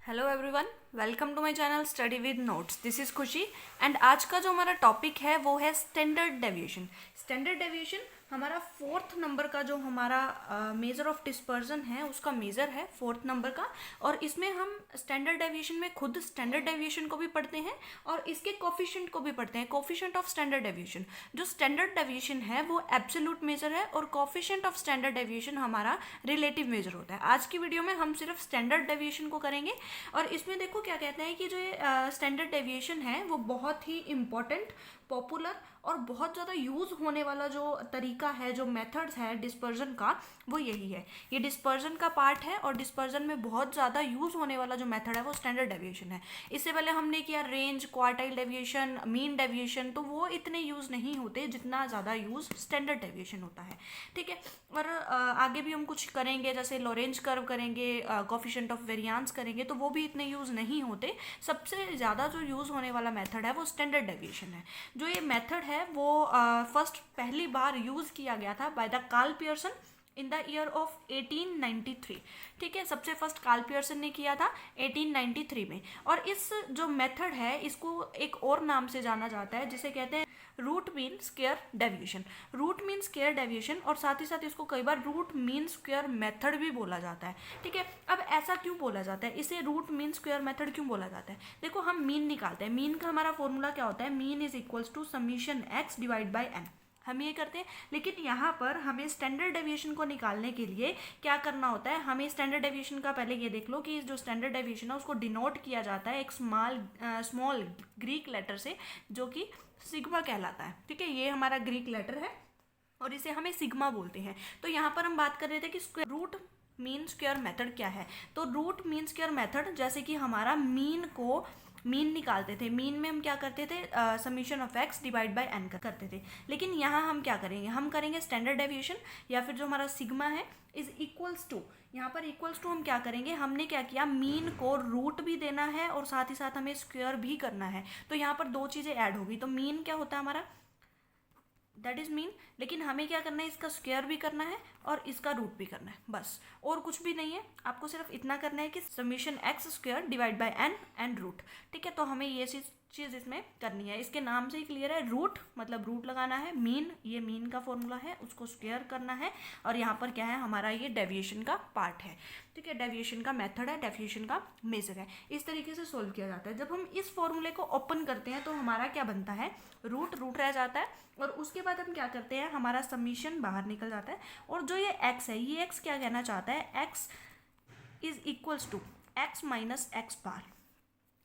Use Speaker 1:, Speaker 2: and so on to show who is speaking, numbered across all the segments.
Speaker 1: Hello everyone, welcome to my channel study with notes. This is Khushi and आज का जो हमारा टॉपिक है वो है स्टैंडर्ड डेविएशन। स्टैंडर्ड डेविएशन हमारा फोर्थ नंबर का जो हमारा मेजर ऑफ डिस्पर्जन है उसका मेजर है फोर्थ नंबर का। और इसमें हम स्टैंडर्ड डेविएशन में खुद स्टैंडर्ड डेविएशन को भी पढ़ते हैं और इसके कोफिशिएंट को भी पढ़ते हैं। कोफिशिएंट ऑफ स्टैंडर्ड डेविएशन, जो स्टैंडर्ड डेविएशन है वो एब्सोल्यूट मेजर है और कोफिशिएंट ऑफ स्टैंडर्ड डेविएशन हमारा रिलेटिव मेजर होता है। आज की वीडियो में हम सिर्फ स्टैंडर्ड डेविएशन को करेंगे और इसमें देखो क्या कहते हैं कि जो ये स्टैंडर्ड डेविएशन है वो बहुत ही इम्पॉर्टेंट, पॉपुलर और बहुत ज़्यादा यूज़ होने वाला जो तरीका है, जो मेथड्स है डिस्पर्जन का, वो यही है। ये डिस्पर्जन का पार्ट है और डिस्पर्जन में बहुत ज़्यादा यूज़ होने वाला जो मेथड है वो स्टैंडर्ड डेविएशन है। इससे पहले हमने किया range, quartile deviation, mean deviation, तो वो इतने यूज़ नहीं होते जितना ज़्यादा यूज़ स्टैंडर्ड डेविएशन होता है। ठीक है, और आगे भी हम कुछ करेंगे, जैसे लॉरेंज कर्व करेंगे, कोफिशिएंट ऑफ वेरिएंस करेंगे, तो वो भी इतने यूज़ नहीं होते। सबसे ज़्यादा जो यूज़ होने वाला मेथड है वो स्टैंडर्ड डेविएशन है। जो ये मेथड है वो फर्स्ट पहली बार यूज़ किया गया था by the Karl Pearson in the year of 1893। ठीक है, सबसे फर्स्ट कार्ल पियर्सन ने किया था 1893 में। और इस जो मेथड है इसको एक और नाम से जाना जाता है जिसे कहते हैं root mean square deviation. Root mean square deviation, और साथ ही साथ इसको कई बार रूट मीन स्क्वायर मेथड भी बोला जाता है। ठीक है, अब ऐसा क्यों बोला जाता है, इसे रूट मीन स्क्वायर मेथड क्यों बोला जाता है? देखो, हम मीन निकालते हैं। मीन का हमारा फॉर्मूला क्या होता है? Mean is equals to summation x divide by n. हम ये करते हैं, लेकिन यहाँ पर हमें स्टैंडर्ड डेविएशन को निकालने के लिए क्या करना होता है? हमें स्टैंडर्ड डेविएशन का पहले ये देख लो कि जो स्टैंडर्ड डेविएशन है उसको डिनोट किया जाता है एक स्मॉल ग्रीक लेटर से, जो कि सिग्मा कहलाता है। ठीक है, ये हमारा ग्रीक लेटर है और इसे हमें सिग्मा बोलते हैं। तो यहाँ पर हम बात कर रहे थे कि रूट मीन स्क्वायर मेथड क्या है। तो रूट मीन स्क्वायर मेथड, जैसे कि हमारा मीन निकालते थे, मीन में हम क्या करते थे? Summation of x divide by n करते थे। लेकिन यहाँ हम क्या करेंगे? हम करेंगे स्टैंडर्ड डेविएशन, या फिर जो हमारा सिग्मा है इज इक्वल्स टू, यहाँ पर इक्वल्स टू हम क्या करेंगे? हमने क्या किया, मीन को रूट भी देना है और साथ ही साथ हमें स्क्वायर भी करना है। तो यहाँ पर दो चीज़ें ऐड होगी। तो मीन क्या होता है हमारा? That is mean. लेकिन हमें क्या करना है? इसका स्क्वायर भी करना है और इसका रूट भी करना है, बस और कुछ भी नहीं है। आपको सिर्फ इतना करना है कि summation x square divide by n and root. ठीक है, तो हमें ये चीज़ इसमें करनी है। इसके नाम से ही क्लियर है, रूट मतलब रूट लगाना है, मीन ये मीन का फॉर्मूला है उसको स्क्वायर करना है, और यहाँ पर क्या है हमारा? ये डेविएशन का पार्ट है। ठीक है, डेविएशन का मेथड है, डेविएशन का मेजर है। इस तरीके से सोल्व किया जाता है। जब हम इस फॉर्मूले को ओपन करते हैं तो हमारा क्या बनता है? रूट रह जाता है, और उसके बाद हम क्या करते हैं? हमारा समीशन बाहर निकल जाता है। और जो ये एक्स है, ये एक्स क्या कहना चाहता है? X is equals to X minus X bar.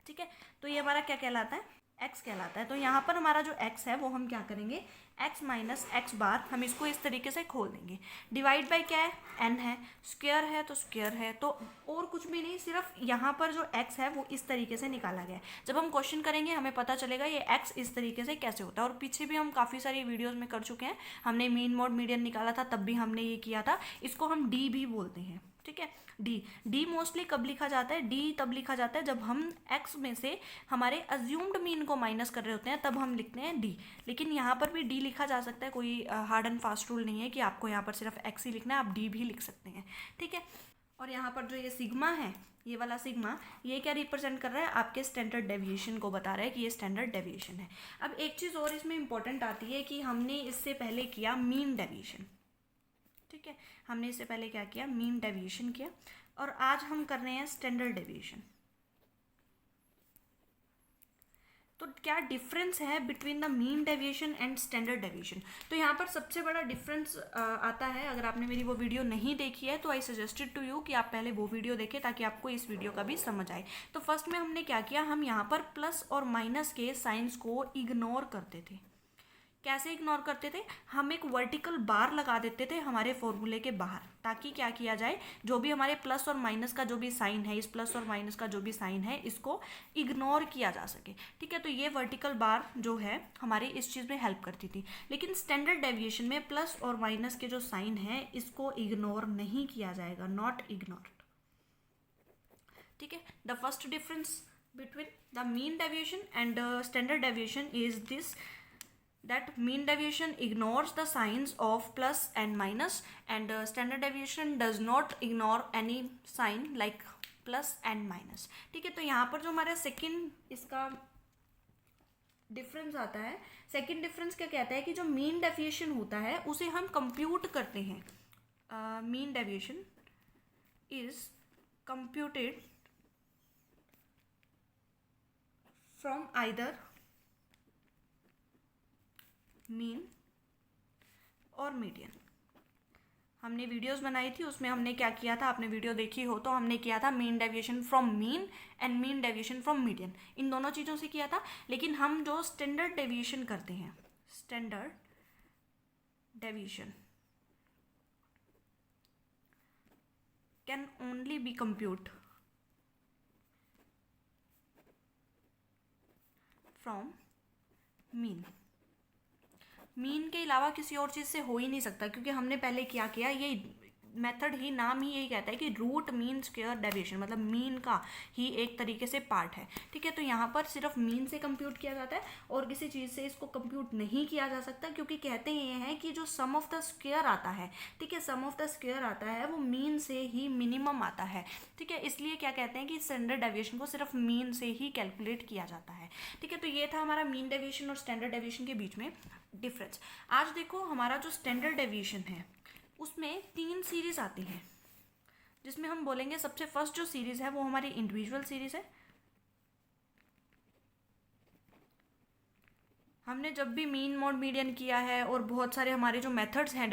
Speaker 1: ठीक है, तो ये हमारा क्या कहलाता है? एक्स कहलाता है। तो यहाँ पर हमारा जो एक्स है वो हम क्या करेंगे? एक्स माइनस एक्स बार, हम इसको इस तरीके से खोल देंगे। डिवाइड बाय क्या है? एन है, स्क्वायर है तो स्क्वायर है, तो और कुछ भी नहीं, सिर्फ यहाँ पर जो एक्स है वो इस तरीके से निकाला गया है। जब हम क्वेश्चन करेंगे हमें पता चलेगा ये एक्स इस तरीके से कैसे होता है। और पीछे भी हम काफ़ी सारी वीडियोज़ में कर चुके हैं, हमने मीन मोड मीडियन निकाला था तब भी हमने ये किया था। इसको हम डी भी बोलते हैं। ठीक है, डी मोस्टली कब लिखा जाता है? डी तब लिखा जाता है जब हम एक्स में से हमारे अज्यूम्ड मीन को माइनस कर रहे होते हैं, तब हम लिखते हैं डी। लेकिन यहाँ पर भी डी लिखा जा सकता है, कोई हार्ड एंड फास्ट रूल नहीं है कि आपको यहाँ पर सिर्फ एक्स ही लिखना है, आप डी भी लिख सकते हैं। ठीक है, और यहाँ पर जो ये सिग्मा है, ये वाला सिग्मा, ये क्या रिप्रेजेंट कर रहा है? आपके स्टैंडर्ड डेविएशन को बता रहा है कि ये स्टैंडर्ड डेविएशन है। अब एक चीज़ और इसमें इंपॉर्टेंट आती है कि हमने इससे पहले किया मीन डेविएशन। ठीक है, हमने इससे पहले क्या किया? मीन डेविएशन किया, और आज हम कर रहे हैं स्टैंडर्ड डेविएशन। तो क्या डिफरेंस है between the mean deviation and standard deviation? तो यहाँ पर सबसे बड़ा डिफरेंस आता है, अगर आपने मेरी वो वीडियो नहीं देखी है तो आई सजेस्टेड टू यू कि आप पहले वो वीडियो देखें ताकि आपको इस वीडियो का भी समझ आए। तो फर्स्ट में हमने क्या किया? हम यहाँ पर प्लस और माइनस के साइंस को इग्नोर करते थे। कैसे इग्नोर करते थे? हम एक वर्टिकल बार लगा देते थे हमारे फॉर्मूले के बाहर, ताकि क्या किया जाए? जो भी हमारे प्लस और माइनस का जो भी साइन है, इस प्लस और माइनस का जो भी साइन है, इसको इग्नोर किया जा सके। ठीक है, तो ये वर्टिकल बार जो है हमारी इस चीज़ में हेल्प करती थी। लेकिन स्टैंडर्ड डेविएशन में प्लस और माइनस के जो साइन है इसको इग्नोर नहीं किया जाएगा, नॉट इग्नोर। ठीक है, the first difference between the mean deviation and standard deviation is this, that mean deviation ignores the signs of plus and minus, and standard deviation does not ignore any sign like plus and minus. ठीक है, तो यहाँ पर जो हमारा second इसका difference आता है, सेकेंड डिफरेंस क्या कहता है कि जो मीन डेविएशन होता है उसे हम कंप्यूट करते हैं। Mean deviation is computed from either mean और मीडियन। हमने वीडियोस बनाई थी, उसमें हमने क्या किया था, आपने वीडियो देखी हो तो हमने किया था mean deviation from mean and mean deviation from median, इन दोनों चीज़ों से किया था। लेकिन हम जो स्टैंडर्ड डेविएशन करते हैं, standard deviation can only be compute from mean. Mean के अलावा किसी और चीज़ से हो ही नहीं सकता, क्योंकि हमने पहले क्या किया, ये मेथड ही, नाम ही यही कहता है कि रूट मीन स्क्वायर डेविएशन, मतलब मीन का ही एक तरीके से पार्ट है। ठीक है, तो यहाँ पर सिर्फ मीन से कंप्यूट किया जाता है और किसी चीज़ से इसको कंप्यूट नहीं किया जा सकता, क्योंकि कहते ये हैं कि जो सम ऑफ द स्क्वायर आता है, ठीक है, सम ऑफ द स्क्वायर आता है वो मीन से ही मिनिमम आता है। ठीक है, इसलिए क्या कहते हैं कि स्टैंडर्ड डेविएशन को सिर्फ मीन से ही कैलकुलेट किया जाता है। ठीक है, तो ये था हमारा मीन डेविएशन और स्टैंडर्ड डेविएशन के बीच में डिफरेंस। आज देखो हमारा जो स्टैंडर्ड डेविएशन है उसमें 3 सीरीज आती हैं, जिसमें हम बोलेंगे सबसे फर्स्ट जो सीरीज है वो हमारी इंडिविजुअल सीरीज है। हमने जब भी मीन मोड मीडियन किया है और बहुत सारे हमारे जो मेथड्स हैं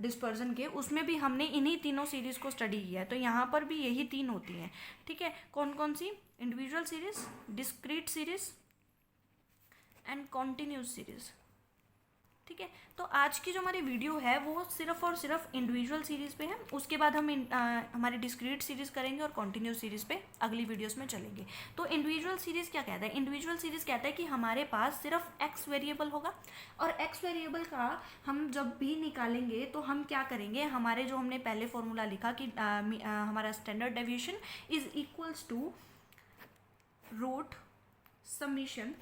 Speaker 1: डिस्पर्जन के, उसमें भी हमने इन्हीं तीनों सीरीज को स्टडी किया है। तो यहाँ पर भी यही 3 होती हैं। ठीक है, कौन कौन सी? Individual series, discrete series and continuous series. ठीक है, तो आज की जो हमारी वीडियो है वो सिर्फ और सिर्फ इंडिविजुअल सीरीज़ पे है। उसके बाद हम हमारी डिस्क्रीट सीरीज़ करेंगे और कॉन्टिन्यूस सीरीज़ पे अगली वीडियोस में चलेंगे। तो इंडिविजुअल सीरीज़ क्या कहता है? इंडिविजुअल सीरीज़ कहता है कि हमारे पास सिर्फ एक्स वेरिएबल होगा, और एक्स वेरिएबल का हम जब भी निकालेंगे तो हम क्या करेंगे, हमारे जो हमने पहले फॉर्मूला लिखा कि हमारा standard deviation is equals to root summation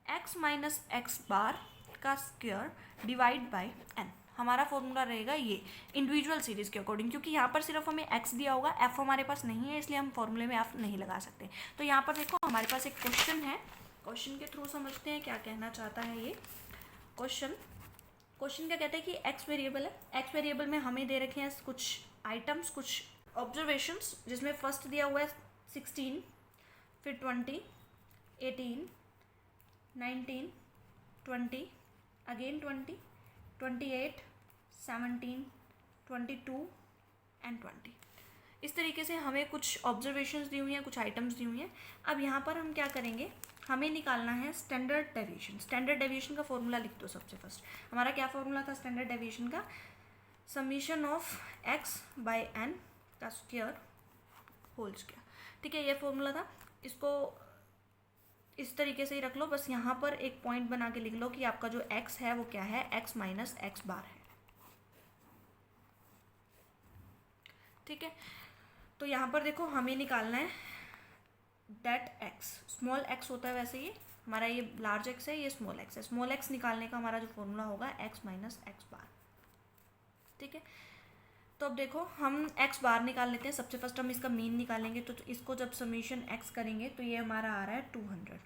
Speaker 1: X minus X bar का स्क्वायर डिवाइड बाय एन। हमारा फॉर्मूला रहेगा ये इंडिविजुअल सीरीज़ के अकॉर्डिंग, क्योंकि यहाँ पर सिर्फ हमें एक्स दिया होगा, एफ हमारे पास नहीं है, इसलिए हम फॉर्मूले में एफ नहीं लगा सकते। तो यहाँ पर देखो हमारे पास एक क्वेश्चन है, क्वेश्चन के थ्रू समझते हैं क्या कहना चाहता है ये क्वेश्चन। क्वेश्चन क्या कहता है कि एक्स वेरिएबल है, एक्स वेरिएबल में हमें दे रखे हैं कुछ आइटम्स, कुछ ऑब्जर्वेशंस, जिसमें फर्स्ट दिया हुआ है 16, फिर 20, 18, 19, 20, अगेन 20, 28, 17, 22 एंड 20। इस तरीके से हमें कुछ ऑब्जर्वेशंस दी हुई हैं, कुछ आइटम्स दी हुई हैं। अब यहाँ पर हम क्या करेंगे, हमें निकालना है स्टैंडर्ड डेविएशन। स्टैंडर्ड डेविएशन का फॉर्मूला लिख दो सबसे फर्स्ट। हमारा क्या फॉर्मूला था स्टैंडर्ड डेविएशन का? Summation of x by n का स्क्वायर होल स्क्वायर। ठीक है, ये फॉर्मूला था, इसको इस तरीके से ही रख लो। बस यहाँ पर एक पॉइंट बना के लिख लो कि आपका जो x है वो क्या है, x माइनस एक्स बार है। ठीक है, तो यहाँ पर देखो हमें निकालना है डेट x, स्मॉल x होता है वैसे, ये हमारा ये लार्ज x है, ये स्मॉल x है। स्मॉल x निकालने का हमारा जो फॉर्मूला होगा x माइनस एक्स बार। ठीक है, तो अब देखो हम x बार निकाल लेते हैं। सबसे फर्स्ट हम इसका मीन निकालेंगे, तो इसको जब समीशन x करेंगे तो ये हमारा आ रहा है 200।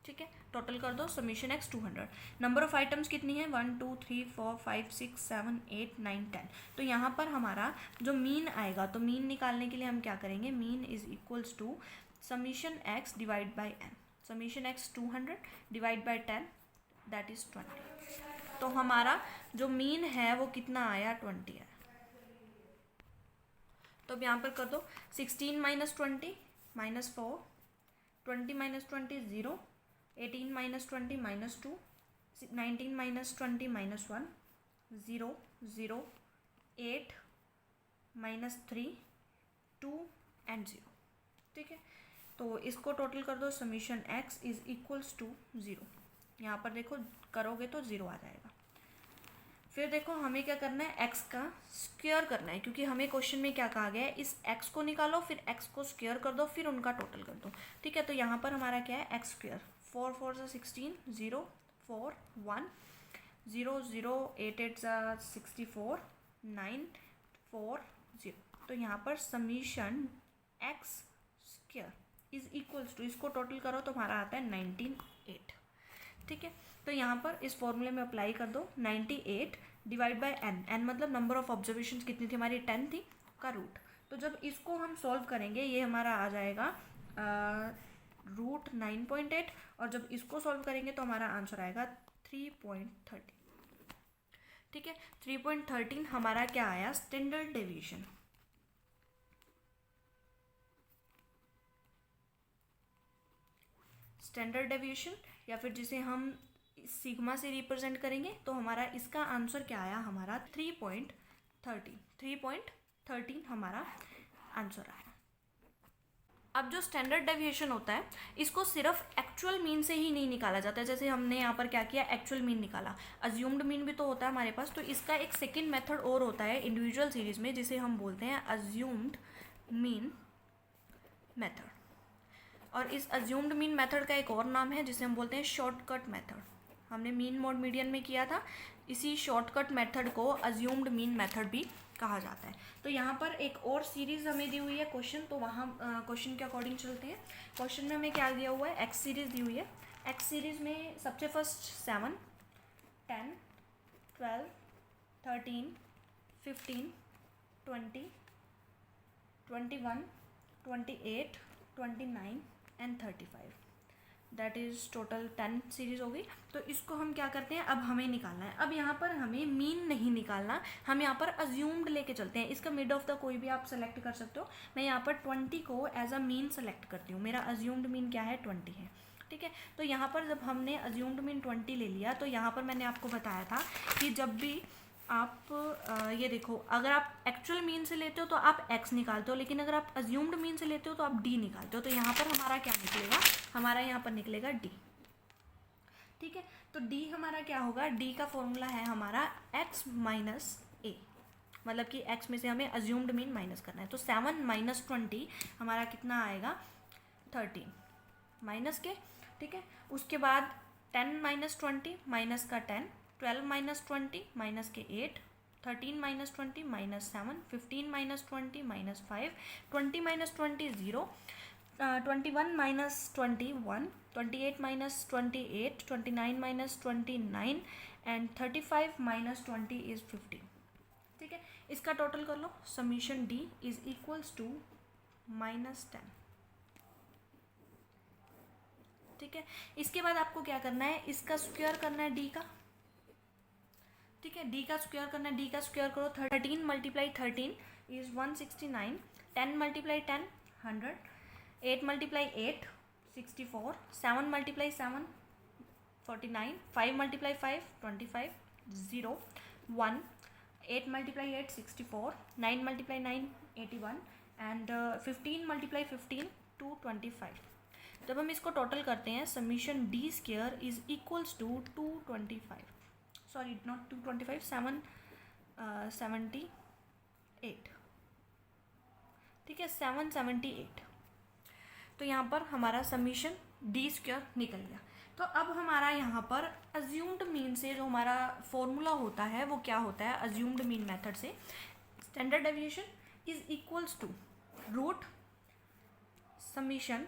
Speaker 1: ठीक है, टोटल कर दो summation x 200। Number of items कितनी है? 1 2 3 4 5 6 7 8 9 10। तो यहाँ पर हमारा जो मीन आएगा, तो मीन निकालने के लिए हम क्या करेंगे, mean is equals to summation x divide by n। Summation x 200 divide by 10 that is 20। तो हमारा जो मीन है वो कितना आया? 20 है। तो अब यहाँ पर कर दो 16 minus 20 minus 4, 20 minus 20 0, 18 minus 20 minus 2, 19 minus 20 minus 1, 0 0, 8 minus 3, 2 and 0। ठीक है, तो इसको टोटल कर दो, summation x is equals to 0। यहाँ पर देखो करोगे तो 0 आ जाएगा। फिर देखो हमें क्या करना है, x का स्क्वायर करना है, क्योंकि हमें क्वेश्चन में क्या कहा गया है, इस x को निकालो, फिर x को स्क्वायर कर दो, फिर उनका टोटल कर दो। ठीक है, तो यहाँ पर हमारा क्या है, x स्क्वायर, 4 4 सा 16, 0 4 1, 0 0, 8 8 सा 64, 9 4 0। तो यहाँ पर summation x square is equals to, इसको टोटल करो तो हमारा आता है 98। ठीक है, तो यहाँ पर इस फॉर्मूले में अप्लाई कर दो 98 डिवाइड बाय एन, एन मतलब नंबर ऑफ ऑब्जर्वेशंस कितनी थी हमारी 10 थी का रूट। तो जब इसको हम सॉल्व करेंगे ये हमारा आ जाएगा रूट 9.8, और जब इसको सॉल्व करेंगे तो हमारा आंसर आएगा 3.13। ठीक है, 3.13 हमारा क्या आया, स्टैंडर्ड डेविएशन। स्टैंडर्ड डेविएशन या फिर जिसे हम सिग्मा से रिप्रेजेंट करेंगे तो हमारा इसका आंसर क्या आया, हमारा 3.13 हमारा आंसर आया। अब जो स्टैंडर्ड डेविएशन होता है इसको सिर्फ एक्चुअल मीन से ही नहीं निकाला जाता है, जैसे हमने यहाँ पर क्या किया, एक्चुअल मीन निकाला, अज्यूम्ड मीन भी तो होता है हमारे पास। तो इसका एक सेकेंड मेथड और होता है इंडिविजुअल सीरीज में, जिसे हम बोलते हैं अज्यूम्ड मीन मेथड। और इस अज्यूम्ड मीन मेथड का एक और नाम है जिसे हम बोलते हैं शॉर्टकट मेथड। हमने मीन मोड मीडियन में किया था, इसी शॉर्टकट मेथड को अज्यूम्ड मीन मेथड भी कहा जाता है। तो यहाँ पर एक और सीरीज हमें दी हुई है क्वेश्चन, तो वहाँ क्वेश्चन के अकॉर्डिंग चलते हैं। क्वेश्चन में हमें क्या दिया हुआ है, एक्स सीरीज दी हुई है। एक्स सीरीज में सबसे first 7, 10, 12, 13, 15, 20, 21, 28, 29 and 35, that is total 10 series हो गई। तो इसको हम क्या करते हैं, अब हमें निकालना है। अब यहाँ पर हमें मीन नहीं निकालना, हम यहाँ पर अज्यूम्ड लेके चलते हैं। इसका मिड ऑफ द कोई भी आप सेलेक्ट कर सकते हो। मैं यहाँ पर 20 को एज अ मीन सेलेक्ट करती हूँ। मेरा अज्यूम्ड मीन क्या है, 20 है। ठीक है, तो यहाँ पर जब हमने अज्यूम्ड मीन 20 ले लिया तो यहाँ पर मैंने आपको बताया था कि जब भी आप ये देखो, अगर आप एक्चुअल मीन से लेते हो तो आप x निकालते हो, लेकिन अगर आप अज्यूम्ड मीन से लेते हो तो आप d निकालते हो। तो यहाँ पर हमारा क्या निकलेगा, हमारा यहाँ पर निकलेगा d। ठीक है, तो d हमारा क्या होगा, d का फॉर्मूला है हमारा x माइनस ए, मतलब कि x में से हमें अज्यूम्ड मीन माइनस करना है। तो 7 माइनस 20 हमारा कितना आएगा, 13 माइनस के। ठीक है, उसके बाद 10 माइनस 20 माइनस का 10, 12 माइनस 20 माइनस के 8, 13 minus 20 minus 7, 15 minus 20 minus 5, 20 minus 20 0, 21 minus 21, 28 minus 28, 29 minus 29 and 35 minus 20 is 15। ठीक है, इसका टोटल कर लो, summation D is equals to -10। ठीक है, इसके बाद आपको क्या करना है, इसका स्क्वायर करना है डी का। ठीक है, डी का स्क्वायर करना है, डी का स्क्वायर करो, 13 multiply 13 is 169, 10 multiply 10 100, 8 multiply 8 64, 7 multiply 7 49, 5 multiply 5 25, 0 1, 8 multiply 8 64, 9 multiply 9 81 and 15 multiply 15 225। जब हम इसको टोटल करते हैं, summation d square is equals to 225, sorry not 225, 778। ठीक है, 778। तो यहाँ पर हमारा समीशन डी स्क्वायर निकल गया। तो अब हमारा यहाँ पर अज्यूम्ड मीन से जो हमारा फॉर्मूला होता है वो क्या होता है, अज्यूम्ड मीन मेथड से standard deviation is equals to root summation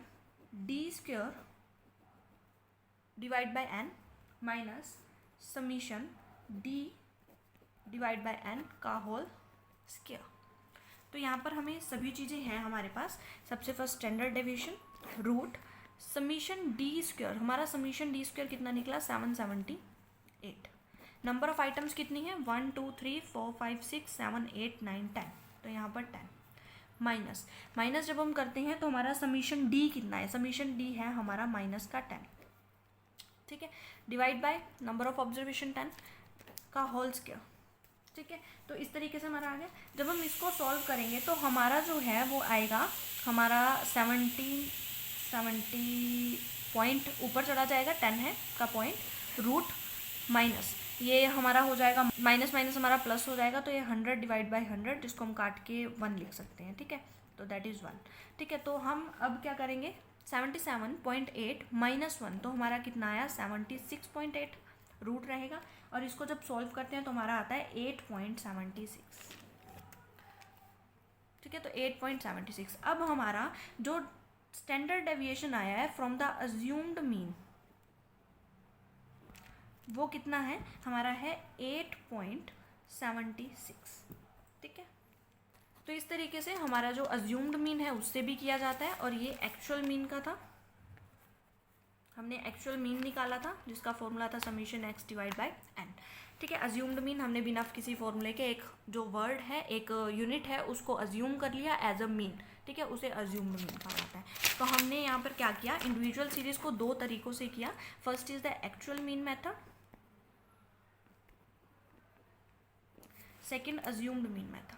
Speaker 1: d square divide by n minus summation d divide by n का होल स्क्वायर। तो यहाँ पर हमें सभी चीज़ें हैं हमारे पास। सबसे first standard deviation, root summation d square, हमारा समीशन डी स्क्वायर कितना निकला, 778। नंबर ऑफ आइटम्स कितनी है, 1 2 3 4 5 6 7 8 9 10, तो यहाँ पर 10 माइनस माइनस जब हम करते हैं तो हमारा समीशन डी कितना है, समीशन डी है हमारा माइनस का 10। ठीक है, divide by number of observation 10 का होल स्क्वायर। ठीक है, तो इस तरीके से हमारा आ गया। जब हम इसको सॉल्व करेंगे तो हमारा जो है वो आएगा, हमारा 70 पॉइंट ऊपर चला जाएगा, 10 है का पॉइंट, रूट माइनस ये हमारा हो जाएगा माइनस माइनस हमारा प्लस हो जाएगा, तो ये 100 डिवाइड बाय 100 जिसको हम काट के 1 लिख सकते हैं। ठीक है, तो दैट इज़ 1। ठीक है, तो हम अब क्या करेंगे, 77.8 माइनस 1, तो हमारा कितना आया, 76.8 रूट रहेगा, और इसको जब सॉल्व करते हैं तो हमारा आता है 8.76। ठीक है, तो 8.76। अब हमारा जो स्टैंडर्ड डेविएशन आया है फ्रॉम द अज्यूम्ड मीन, वो कितना है हमारा, है 8.76। ठीक है, तो इस तरीके से हमारा जो अज्यूम्ड मीन है उससे भी किया जाता है, और ये एक्चुअल मीन का था, हमने एक्चुअल मीन निकाला था जिसका फॉर्मूला था summation x divide by n. ठीक है, अज्यूम्ड मीन हमने बिना किसी फॉर्मूले के एक जो वर्ड है, एक यूनिट है, उसको अज्यूम कर लिया एज अ मीन। ठीक है, उसे अज्यूम्ड मीन कहा जाता है। तो हमने यहाँ पर क्या किया, इंडिविजुअल सीरीज को दो तरीकों से किया। First is the actual mean method, second assumed mean method.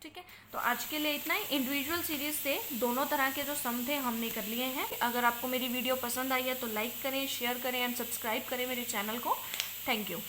Speaker 1: ठीक है, तो आज के लिए इतना ही। इंडिविजुअल सीरीज से दोनों तरह के जो सम थे हमने कर लिए हैं। अगर आपको मेरी वीडियो पसंद आई है तो लाइक करें, शेयर करें एंड सब्सक्राइब करें मेरे चैनल को। Thank you.